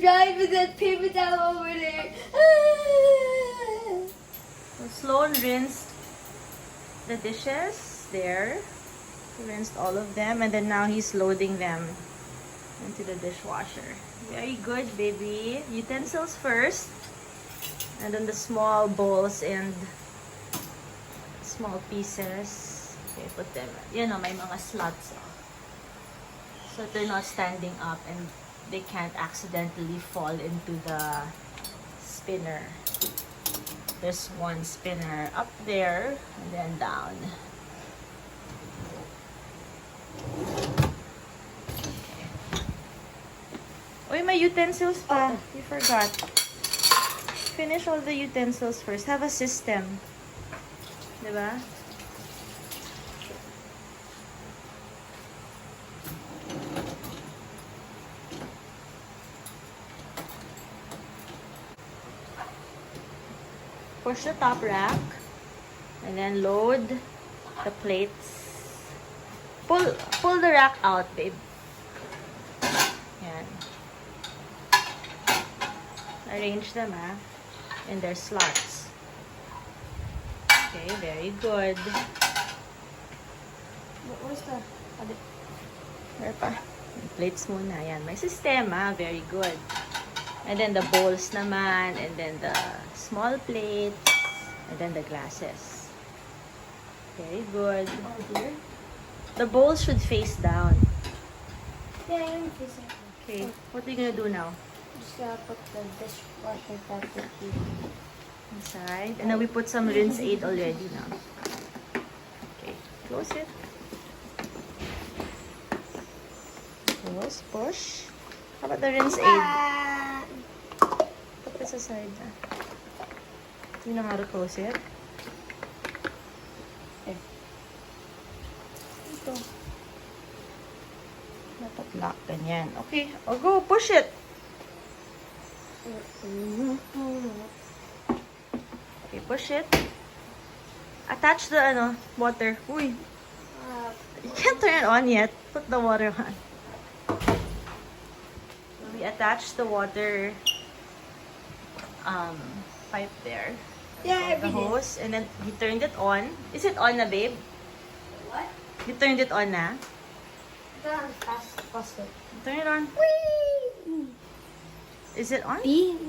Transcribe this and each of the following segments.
drying with that paper towel over there. So Sloan rinsed the dishes there. He rinsed all of them, and then now he's loading them into the dishwasher. Very good, baby. Utensils first, and then the small bowls and small pieces. Okay, put them, you know, may mga slots. So they're not standing up and they can't accidentally fall into the spinner. There's one spinner up there and then down. Uy, may utensils pa. You forgot. Finish all the utensils first. Have a system. Diba? Push the top rack and then load the plates. Pull the rack out, babe. Yan. Arrange them in their slots. Okay, very good. Where's the other? Where pa? Plates muna. Yan. May sistema. Very good. And then the bowls naman, and then the small plates, and then the glasses. Very good. Oh, here? The bowls should face down. Yeah, I'm facing. Okay, what are you gonna do now? Just gonna put the dishwasher tablet here. Inside. And then we put some rinse aid already now. Okay, close it. Close, push. How about the rinse aid? Put this aside. Do you know how to close it? Okay. Ito. Dapat lock. Ganyan. Okay. Oh, go. Push it. Okay, push it. Attach the water. Uy. You can't turn it on yet. Put the water on. We attach the water pipe there. Yeah, The hose, and then you turned it on. Is it on na, babe? What? You turned it on na? Fast, faster. Turn it on. Whee! Is it on? Beep.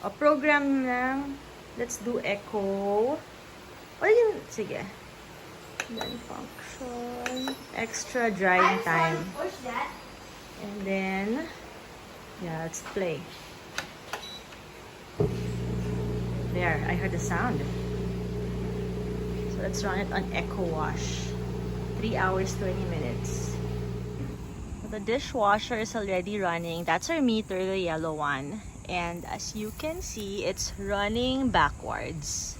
O, program lang. Let's do echo. O, yun. Sige. Then function. Extra drying time. Push that. And then, yeah, let's play. There, I heard the sound. So let's run it on Echo Wash. 3 hours, 20 minutes. So the dishwasher is already running. That's our meter, the yellow one. And as you can see, it's running backwards.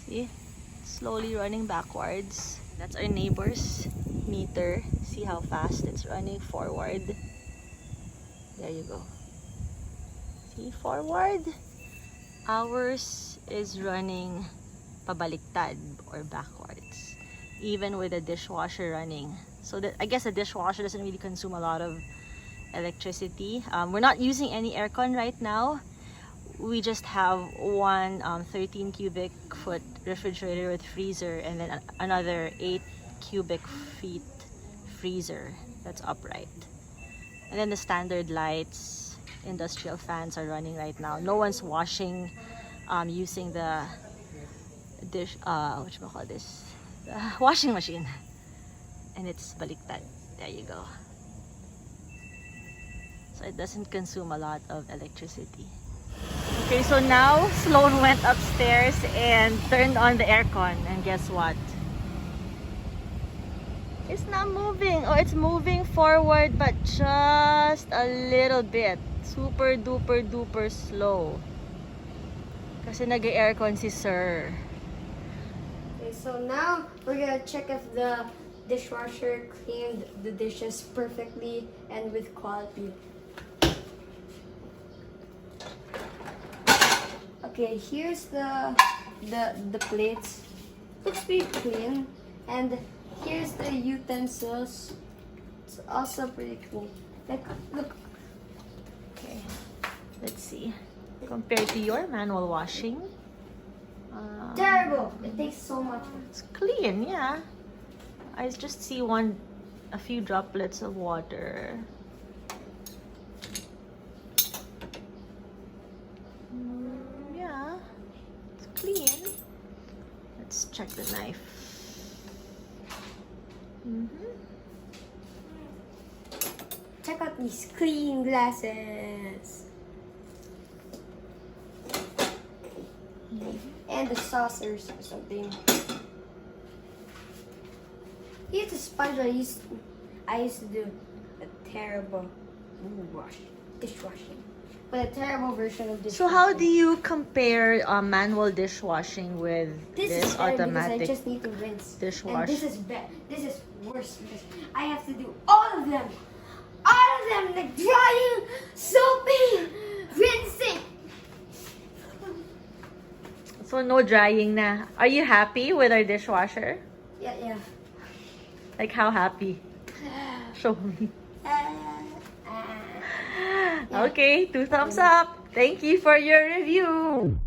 See? Slowly running backwards. That's our neighbor's meter. See how fast it's running forward. There you go. See, forward. Ours is running pabaliktad or backwards, even with the dishwasher running. So I guess the dishwasher doesn't really consume a lot of electricity. We're not using any aircon right now. We just have one 13 cubic foot refrigerator with freezer, and then another 8 cubic feet freezer that's upright. And then the standard lights, industrial fans are running right now. No one's washing using the dish, the washing machine. And it's baliktad. There you go. So it doesn't consume a lot of electricity. Okay, so now Sloan went upstairs and turned on the aircon, and guess what? It's not moving. Oh, it's moving forward, but just a little bit. Super duper duper slow. Kasi nag-aircon si Sir. Okay, so now we're gonna check if the dishwasher cleaned the dishes perfectly and with quality. Okay, here's the plates. Looks pretty clean. And here's the utensils. It's also pretty cool. Like, look. Okay, let's see. Compared to your manual washing. Terrible. It takes so much. It's clean, yeah. I just see a few droplets of water. Yeah, it's clean. Let's check the knife. Check out these clean glasses. And the saucers or something. Here's a sponge I used to do a terrible dishwashing. But a terrible version of dishwashing. So how do you compare manual dishwashing with this this is better because automatic I just need to rinse. dishwasher? And this is this is worse because I have to do all of them. All of them, like drying, soaping, rinsing. So no drying na. Are you happy with our dishwasher? Yeah. Like how happy? Show me. Yeah. Okay, 2 thumbs up. Thank you for your review.